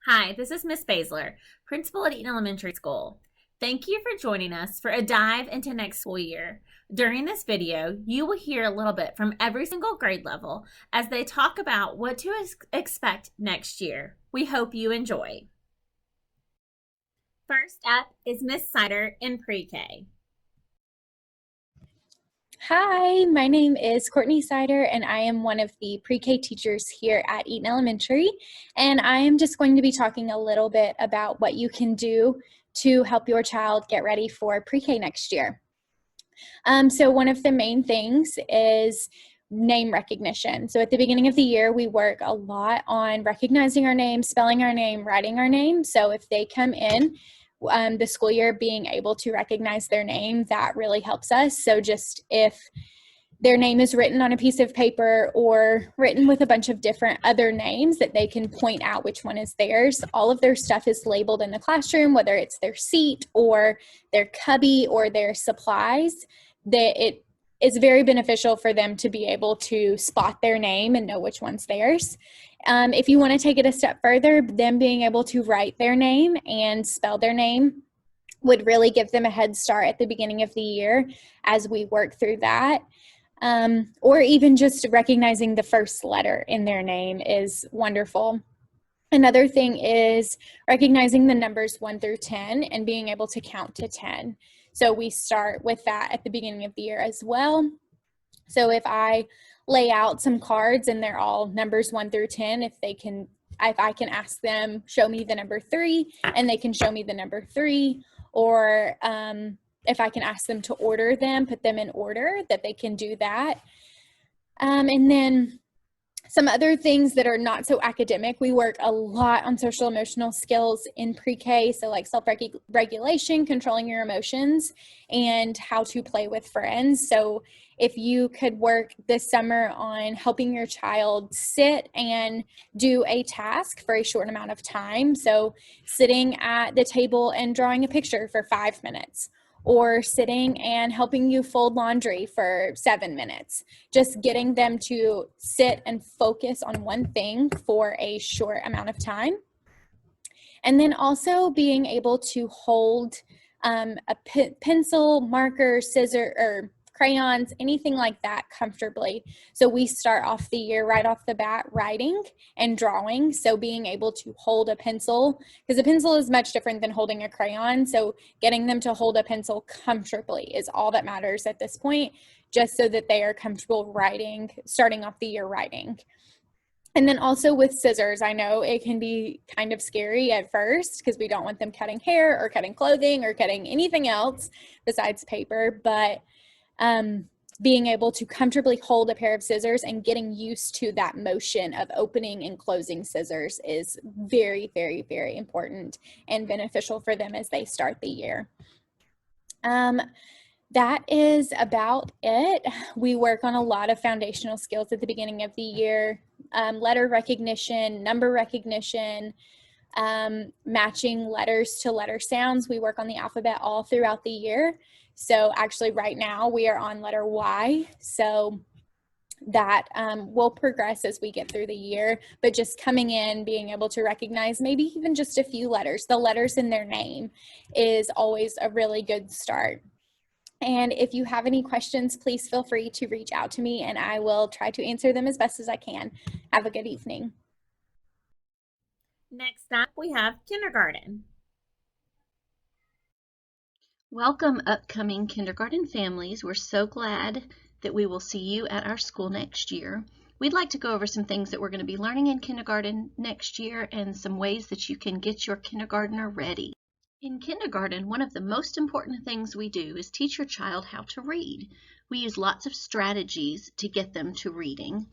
Hi, this is Miss Baszler, principal at Eaton Elementary School. Thank you for joining us for a dive into next school year. During this video, you will hear a little bit from every single grade level as they talk about what to expect next year. We hope you enjoy. First up is Miss Sider in Pre-K. Hi, my name is Courtney Sider, and I am one of the pre-K teachers here at Eaton Elementary. And I am just going to be talking a little bit about what you can do to help your child get ready for pre-K next year. So one of the main things is name recognition. So at the beginning of the year, we work a lot on recognizing our name, spelling our name, writing our name. So if they come in the school year being able to recognize their name, that really helps us. So just if their name is written on a piece of paper or written with a bunch of different other names that they can point out which one is theirs. All of their stuff is labeled in the classroom, whether it's their seat or their cubby or their supplies, that it is very beneficial for them to be able to spot their name and know which one's theirs. If you want to take it a step further, them being able to write their name and spell their name would really give them a head start at the beginning of the year as we work through that. Or even just recognizing the first letter in their name is wonderful. Another thing is recognizing the numbers 1 through 10 and being able to count to 10. So we start with that at the beginning of the year as well. So if I lay out some cards and they're all numbers 1 through 10, if I can ask them, show me the number 3, and they can show me the number 3, or if I can ask them to order them, put them in order, that they can do that. And then some other things that are not so academic, we work a lot on social emotional skills in pre-K, so like self-regulation, controlling your emotions, and how to play with friends. So if you could work this summer on helping your child sit and do a task for a short amount of time, so sitting at the table and drawing a picture for 5 minutes, or sitting and helping you fold laundry for 7 minutes. Just getting them to sit and focus on one thing for a short amount of time. And then also being able to hold a pencil, marker, scissor, or crayons, anything like that comfortably. So we start off the year right off the bat writing and drawing. So being able to hold a pencil, because a pencil is much different than holding a crayon. So getting them to hold a pencil comfortably is all that matters at this point, just so that they are comfortable writing, starting off the year writing. And then also with scissors, I know it can be kind of scary at first because we don't want them cutting hair or cutting clothing or cutting anything else besides paper, but being able to comfortably hold a pair of scissors and getting used to that motion of opening and closing scissors is very, very, very important and beneficial for them as they start the year. That is about it. We work on a lot of foundational skills at the beginning of the year, letter recognition, number recognition, matching letters to letter sounds. We work on the alphabet all throughout the year. So actually right now we are on letter Y. So that will progress as we get through the year, but just coming in, being able to recognize maybe even just a few letters, the letters in their name is always a really good start. And if you have any questions, please feel free to reach out to me and I will try to answer them as best as I can. Have a good evening. Next up, we have kindergarten. Welcome, upcoming kindergarten families. We're so glad that we will see you at our school next year. We'd like to go over some things that we're going to be learning in kindergarten next year and some ways that you can get your kindergartner ready. In kindergarten, one of the most important things we do is teach your child how to read. We use lots of strategies to get them to reading,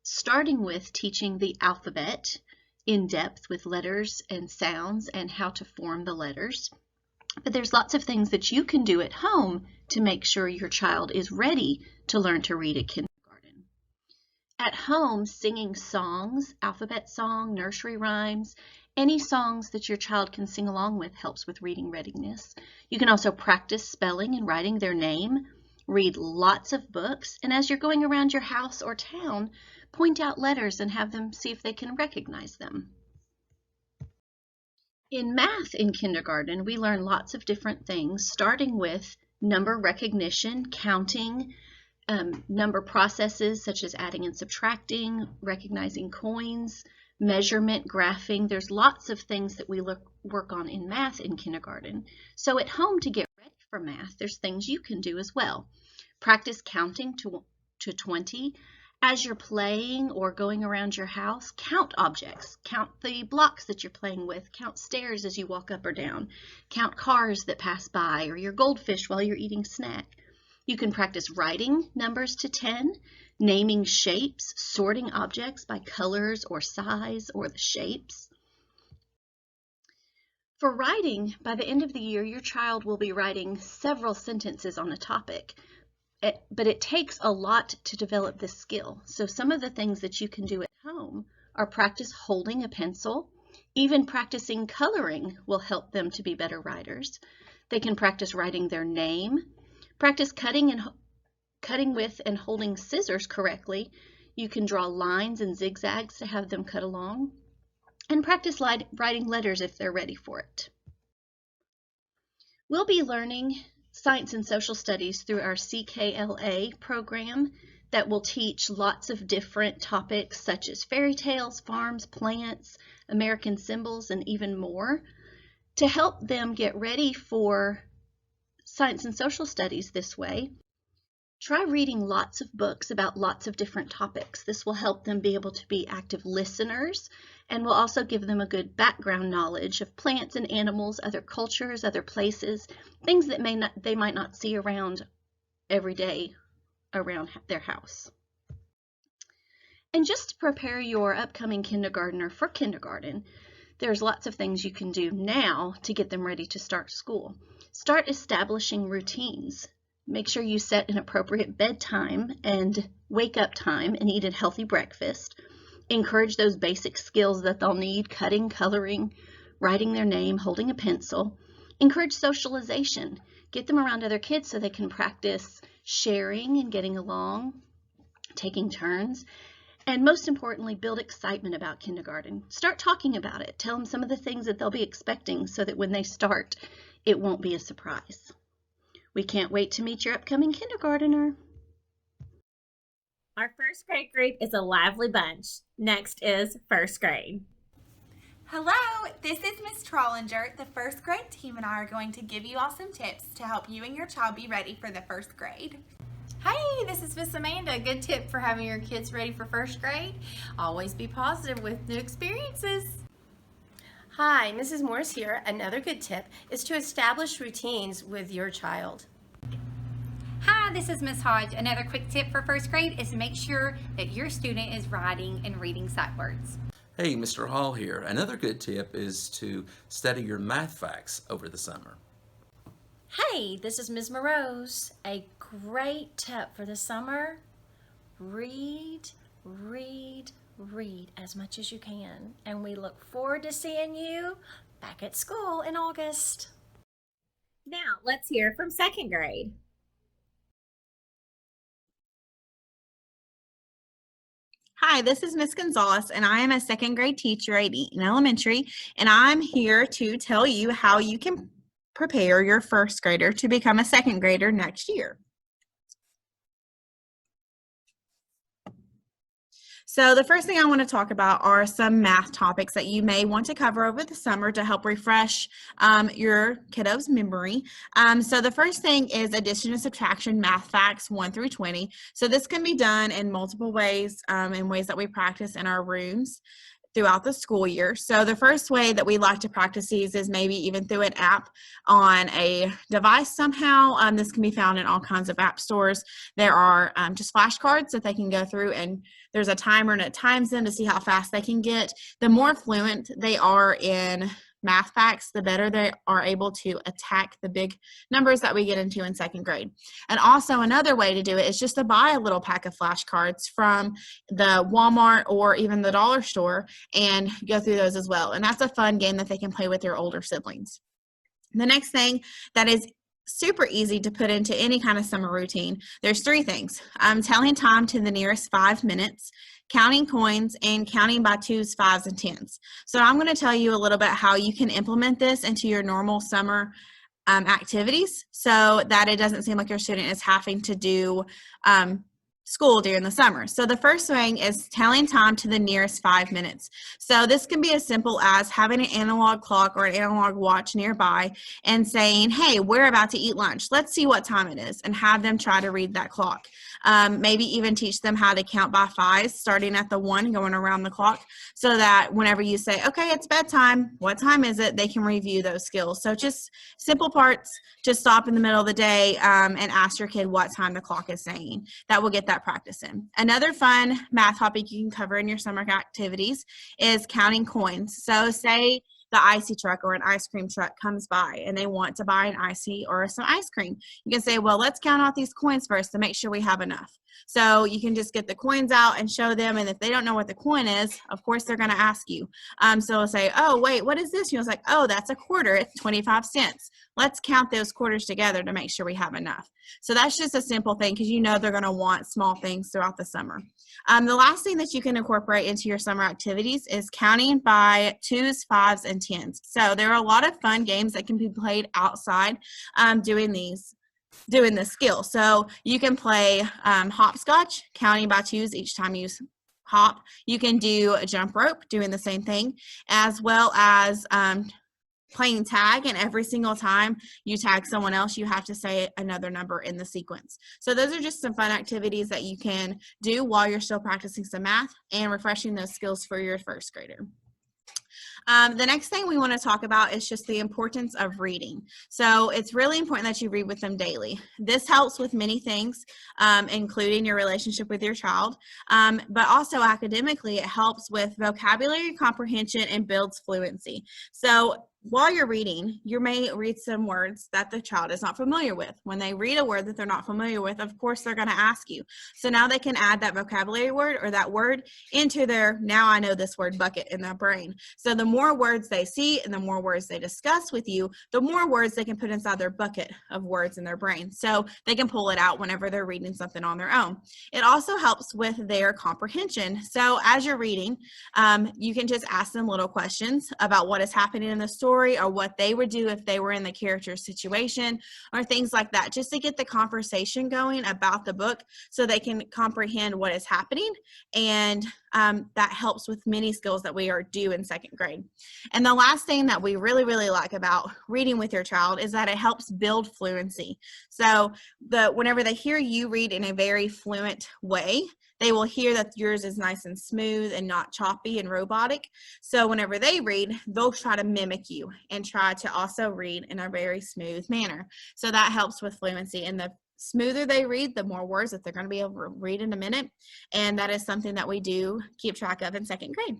starting with teaching the alphabet in depth with letters and sounds and how to form the letters. But there's lots of things that you can do at home to make sure your child is ready to learn to read at kindergarten. At home, singing songs, alphabet song, nursery rhymes, any songs that your child can sing along with helps with reading readiness. You can also practice spelling and writing their name, read lots of books, and as you're going around your house or town, point out letters and have them see if they can recognize them. In math in kindergarten, we learn lots of different things, starting with number recognition, counting, number processes such as adding and subtracting, recognizing coins, measurement, graphing. There's lots of things that we work on in math in kindergarten. So at home, to get ready for math, there's things you can do as well. Practice counting to 20. As you're playing or going around your house, count objects. Count the blocks that you're playing with. Count stairs as you walk up or down. Count cars that pass by or your goldfish while you're eating snack. You can practice writing numbers to 10, naming shapes, sorting objects by colors or size or the shapes. For writing, by the end of the year, your child will be writing several sentences on a topic. But it takes a lot to develop this skill. So some of the things that you can do at home are practice holding a pencil. Even practicing coloring will help them to be better writers. They can practice writing their name. Practice cutting with and holding scissors correctly. You can draw lines and zigzags to have them cut along. And practice writing letters if they're ready for it. We'll be learning Science and Social Studies through our CKLA program that will teach lots of different topics such as fairy tales, farms, plants, American symbols, and even more. To help them get ready for Science and Social Studies this way, try reading lots of books about lots of different topics. This will help them be able to be active listeners and will also give them a good background knowledge of plants and animals, other cultures, other places, things that they might not see around every day around their house. And just to prepare your upcoming kindergartner for kindergarten, there's lots of things you can do now to get them ready to start school. Start establishing routines. Make sure you set an appropriate bedtime and wake up time and eat a healthy breakfast. Encourage those basic skills that they'll need: cutting, coloring, writing their name, holding a pencil. Encourage socialization. Get them around other kids so they can practice sharing and getting along, taking turns. And most importantly, build excitement about kindergarten. Start talking about it. Tell them some of the things that they'll be expecting so that when they start, it won't be a surprise. We can't wait to meet your upcoming kindergartner. Our first grade group is a lively bunch. Next is first grade. Hello, this is Miss Trollinger. The first grade team and I are going to give you all some tips to help you and your child be ready for the first grade. Hey, this is Miss Amanda. A good tip for having your kids ready for first grade: always be positive with new experiences. Hi, Mrs. Morris here. Another good tip is to establish routines with your child. Hi, this is Miss Hodge. Another quick tip for first grade is to make sure that your student is writing and reading sight words. Hey, Mr. Hall here. Another good tip is to study your math facts over the summer. Hey, this is Ms. Morose. A great tip for the summer: read, read, read as much as you can. And we look forward to seeing you back at school in August. Now, let's hear from second grade. Hi, this is Miss Gonzalez, and I am a second grade teacher at Eaton Elementary, and I'm here to tell you how you can prepare your first grader to become a second grader next year. So the first thing I want to talk about are some math topics that you may want to cover over the summer to help refresh your kiddo's memory. So the first thing is addition and subtraction math facts 1 through 20. So this can be done in multiple ways, in ways that we practice in our rooms throughout the school year. So the first way that we like to practice these is maybe even through an app on a device somehow. This can be found in all kinds of app stores. There are just flashcards that they can go through, and there's a timer and it times them to see how fast they can get. The more fluent they are in math facts, the better they are able to attack the big numbers that we get into in second grade. And also another way to do it is just to buy a little pack of flashcards from the Walmart or even the dollar store and go through those as well. And that's a fun game that they can play with their older siblings. The next thing that is super easy to put into any kind of summer routine, there's 3 things. Telling time to the nearest 5 minutes, counting coins, and counting by 2s, 5s, and 10s. So I'm going to tell you a little bit how you can implement this into your normal summer activities so that it doesn't seem like your student is having to do school during the summer. So the first thing is telling time to the nearest 5 minutes. So this can be as simple as having an analog clock or an analog watch nearby and saying, hey, we're about to eat lunch. Let's see what time it is, and have them try to read that clock. Maybe even teach them how to count by 5s, starting at the 1, going around the clock, so that whenever you say, okay, it's bedtime, what time is it, they can review those skills. So just simple parts, just stop in the middle of the day and ask your kid what time the clock is saying. That will get that practice in. Another fun math topic you can cover in your summer activities is counting coins. So say the icy truck or an ice cream truck comes by and they want to buy an icy or some ice cream. You can say, well, let's count out these coins first to make sure we have enough. So you can just get the coins out and show them, and if they don't know what the coin is, of course they're going to ask you. So they'll say, oh, wait, what is this? You know, it's like, oh, that's a quarter. It's 25 cents. Let's count those quarters together to make sure we have enough. So that's just a simple thing, because you know they're going to want small things throughout the summer. The last thing that you can incorporate into your summer activities is counting by 2s, 5s, and 10s. So there are a lot of fun games that can be played outside doing this skill. So you can play hopscotch, counting by 2s each time you hop. You can do a jump rope, doing the same thing, as well as playing tag, and every single time you tag someone else, you have to say another number in the sequence. So those are just some fun activities that you can do while you're still practicing some math and refreshing those skills for your first grader. The next thing we want to talk about is just the importance of reading. So it's really important that you read with them daily. This helps with many things, including your relationship with your child, but also academically, it helps with vocabulary comprehension and builds fluency. So while you're reading, you may read some words that the child is not familiar with. When they read a word that they're not familiar with, of course, they're going to ask you. So now they can add that vocabulary word or that word into their, now I know this word bucket in their brain. So the more words they see and the more words they discuss with you, the more words they can put inside their bucket of words in their brain. So they can pull it out whenever they're reading something on their own. It also helps with their comprehension. So as you're reading, you can just ask them little questions about what is happening in the story, or what they would do if they were in the character's situation, or things like that, just to get the conversation going about the book so they can comprehend what is happening. And that helps with many skills that we are due in second grade. And the last thing that we really, really like about reading with your child is that it helps build fluency. So whenever they hear you read in a very fluent way, they will hear that yours is nice and smooth and not choppy and robotic. So whenever they read, they'll try to mimic you and try to also read in a very smooth manner. So that helps with fluency. And the smoother they read, the more words that they're going to be able to read in a minute. And that is something that we do keep track of in second grade.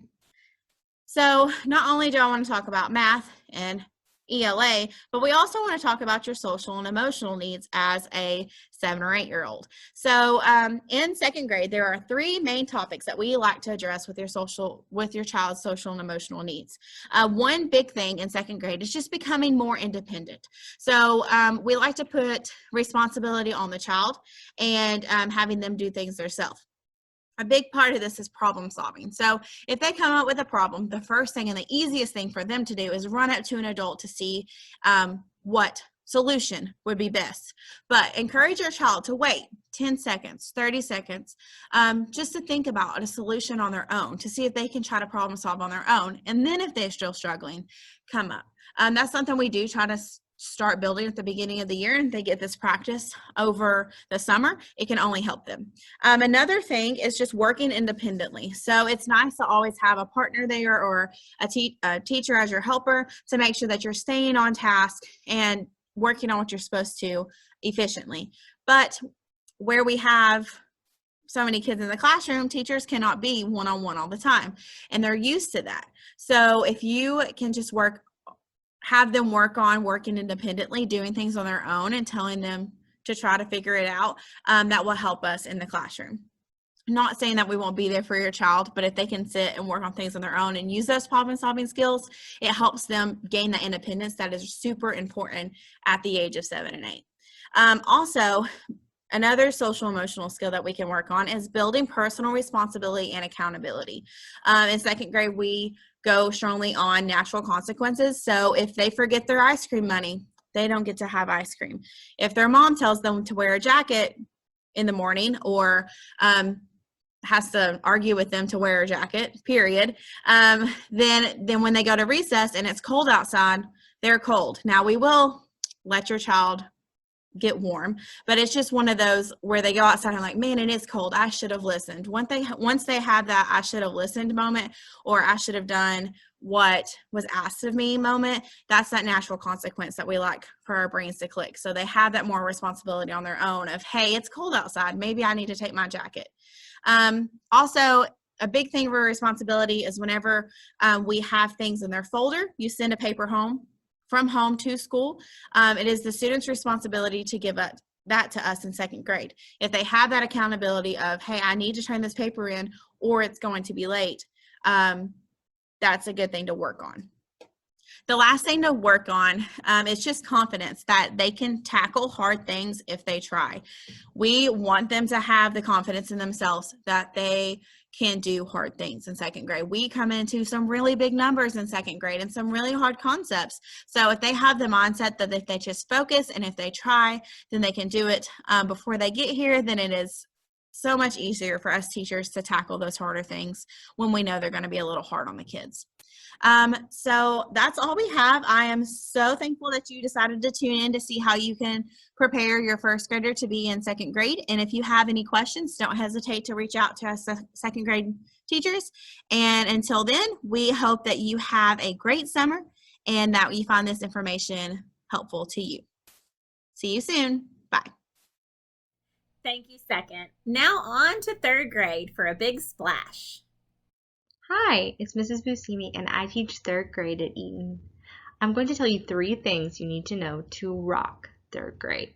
So not only do I want to talk about math and ELA, but we also want to talk about your social and emotional needs as a 7 or 8 year old. So in second grade, there are 3 main topics that we like to address with your child's social and emotional needs. One big thing in second grade is just becoming more independent. So we like to put responsibility on the child and having them do things themselves. A big part of this is problem solving. So if they come up with a problem, the first thing and the easiest thing for them to do is run up to an adult to see what solution would be best. But encourage your child to wait 10 seconds, 30 seconds, just to think about a solution on their own, to see if they can try to problem solve on their own. And then if they're still struggling, come up. That's something we do try to start building at the beginning of the year, and they get this practice over the summer. It can only help them. Another thing is just working independently. So it's nice to always have a partner there or a teacher as your helper to make sure that you're staying on task and working on what you're supposed to efficiently. But where we have so many kids in the classroom, teachers cannot be one-on-one all the time, and they're used to that. So if you can just have them work on working independently, doing things on their own, and telling them to try to figure it out, that will help us in the classroom. I'm not saying that we won't be there for your child, but if they can sit and work on things on their own and use those problem-solving skills, it helps them gain the independence that is super important at the age of 7 and 8. Also, Another social emotional skill that we can work on is building personal responsibility and accountability. In second grade, we go strongly on natural consequences. So if they forget their ice cream money, they don't get to have ice cream. If their mom tells them to wear a jacket in the morning, or has to argue with them to wear a jacket, period, then when they go to recess and it's cold outside, they're cold. Now, we will let your child get warm, but it's just one of those where they go outside and like, man, it is cold, I should have listened. Once they have that I should have listened moment, or I should have done what was asked of me moment, that's that natural consequence that we like for our brains to click. So they have that more responsibility on their own of, hey, it's cold outside, maybe I need to take my jacket. Also, a big thing for responsibility is whenever we have things in their folder, you send a paper home from home to school. It is the student's responsibility to give that to us in second grade. If they have that accountability of, hey, I need to turn this paper in or it's going to be late, that's a good thing to work on. The last thing to work on is just confidence that they can tackle hard things if they try. We want them to have the confidence in themselves that they can do hard things in second grade. We come into some really big numbers in second grade and some really hard concepts. So if they have the mindset that if they just focus and if they try, then they can do it before they get here, then it is so much easier for us teachers to tackle those harder things when we know they're going to be a little hard on the kids. So that's all we have. I am so thankful that you decided to tune in to see how you can prepare your first grader to be in second grade. And if you have any questions, don't hesitate to reach out to us second grade teachers. And until then, we hope that you have a great summer and that you find this information helpful to you. See you soon. Bye. Thank you, second. Now on to third grade for a big splash. Hi, it's Mrs. Busimi and I teach third grade at Eaton. I'm going to tell you 3 things you need to know to rock third grade.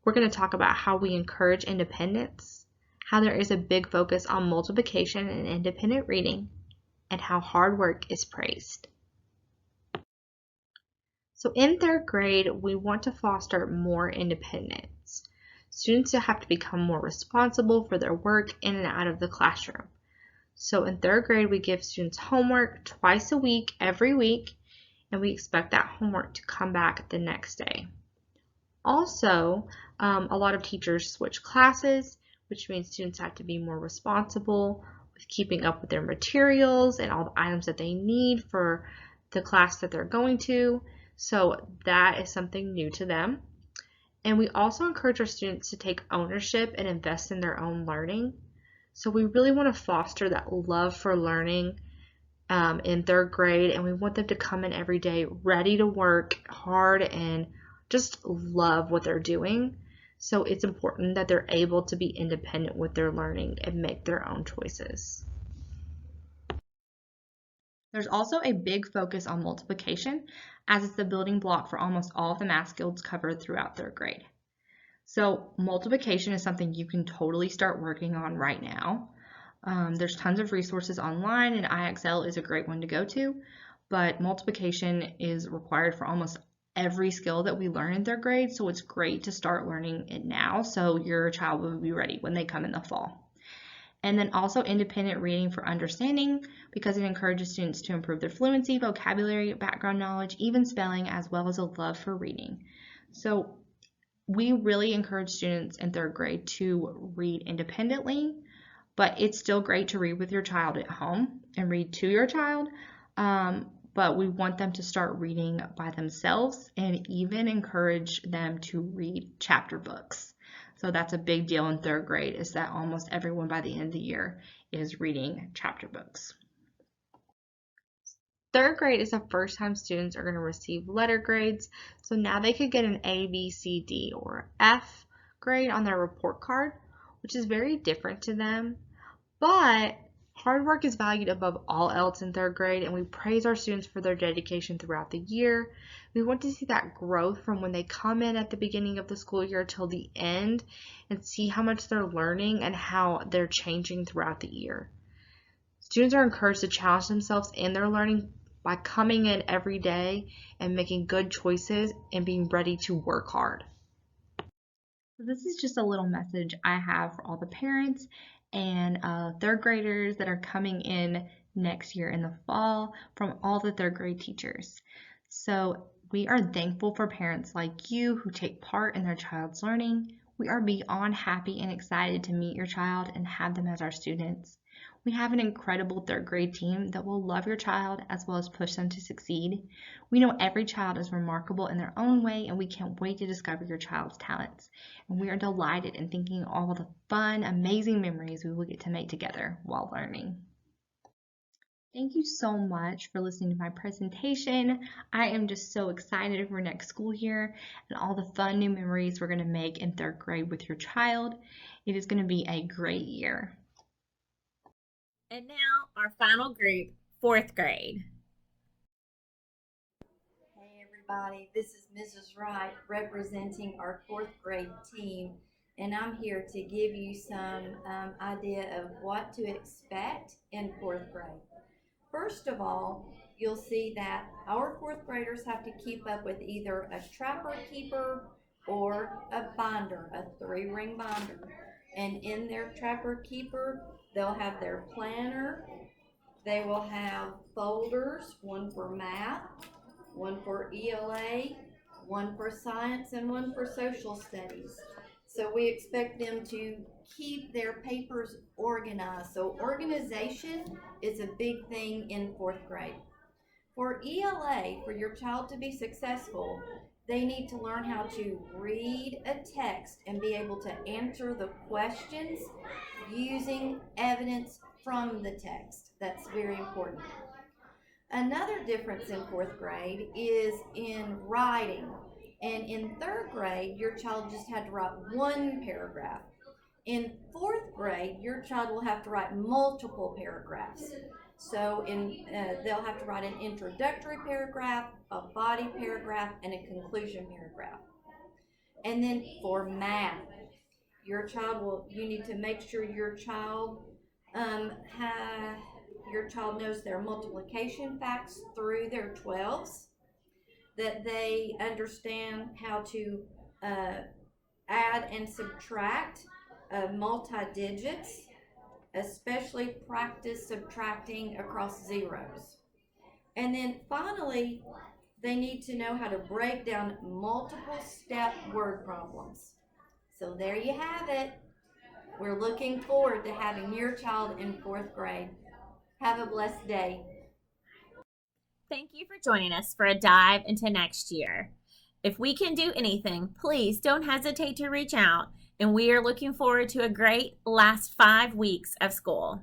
We're going to talk about how we encourage independence, how there is a big focus on multiplication and independent reading, and how hard work is praised. So in third grade, we want to foster more independence. Students have to become more responsible for their work in and out of the classroom. So in third grade, we give students homework twice a week, every week, and we expect that homework to come back the next day. Also, a lot of teachers switch classes, which means students have to be more responsible with keeping up with their materials and all the items that they need for the class that they're going to. So that is something new to them. And we also encourage our students to take ownership and invest in their own learning. So we really want to foster that love for learning in third grade, and we want them to come in every day ready to work hard and just love what they're doing. So it's important that they're able to be independent with their learning and make their own choices. There's also a big focus on multiplication, as it's the building block for almost all of the math skills covered throughout third grade. So multiplication is something you can totally start working on right now. There's tons of resources online, and IXL is a great one to go to, but multiplication is required for almost every skill that we learn in third grade, so it's great to start learning it now so your child will be ready when they come in the fall. And then also independent reading for understanding, because it encourages students to improve their fluency, vocabulary, background knowledge, even spelling, as well as a love for reading. So we really encourage students in third grade to read independently, but it's still great to read with your child at home and read to your child. But we want them to start reading by themselves and even encourage them to read chapter books. So that's a big deal in third grade, is that almost everyone by the end of the year is reading chapter books. Third grade is the first time students are going to receive letter grades. So now they could get an A, B, C, D, or F grade on their report card, which is very different to them. But hard work is valued above all else in third grade, and we praise our students for their dedication throughout the year. We want to see that growth from when they come in at the beginning of the school year till the end, and see how much they're learning and how they're changing throughout the year. Students are encouraged to challenge themselves in their learning by coming in every day and making good choices and being ready to work hard. So this is just a little message I have for all the parents and third graders that are coming in next year in the fall from all the third grade teachers. So we are thankful for parents like you who take part in their child's learning. We are beyond happy and excited to meet your child and have them as our students. We have an incredible third grade team that will love your child as well as push them to succeed. We know every child is remarkable in their own way, and we can't wait to discover your child's talents. And we are delighted in thinking all the fun, amazing memories we will get to make together while learning. Thank you so much for listening to my presentation. I am just so excited for next school year and all the fun new memories we're going to make in third grade with your child. It is going to be a great year. And now our final group, fourth grade. Hey everybody, this is Mrs. Wright representing our fourth grade team, and I'm here to give you some idea of what to expect in fourth grade. First of all, you'll see that our fourth graders have to keep up with either a trapper keeper or a binder, a 3-ring binder. And in their trapper keeper, they'll have their planner. They will have folders, one for math, one for ELA, one for science, and one for social studies. So we expect them to keep their papers organized. So organization is a big thing in fourth grade. For ELA, for your child to be successful, they need to learn how to read a text and be able to answer the questions using evidence from the text. That's very important. Another difference in fourth grade is in writing. And in third grade, your child just had to write one paragraph. In fourth grade, your child will have to write multiple paragraphs. So they'll have to write an introductory paragraph, a body paragraph, and a conclusion paragraph. And then for math, you need to make sure your child knows their multiplication facts through their 12s, that they understand how to add and subtract multi-digits, especially practice subtracting across zeros. And then finally, they need to know how to break down multiple step word problems. So there you have it. We're looking forward to having your child in fourth grade. Have a blessed day. Thank you for joining us for a dive into next year. If we can do anything, please don't hesitate to reach out, and we are looking forward to a great last 5 weeks of school.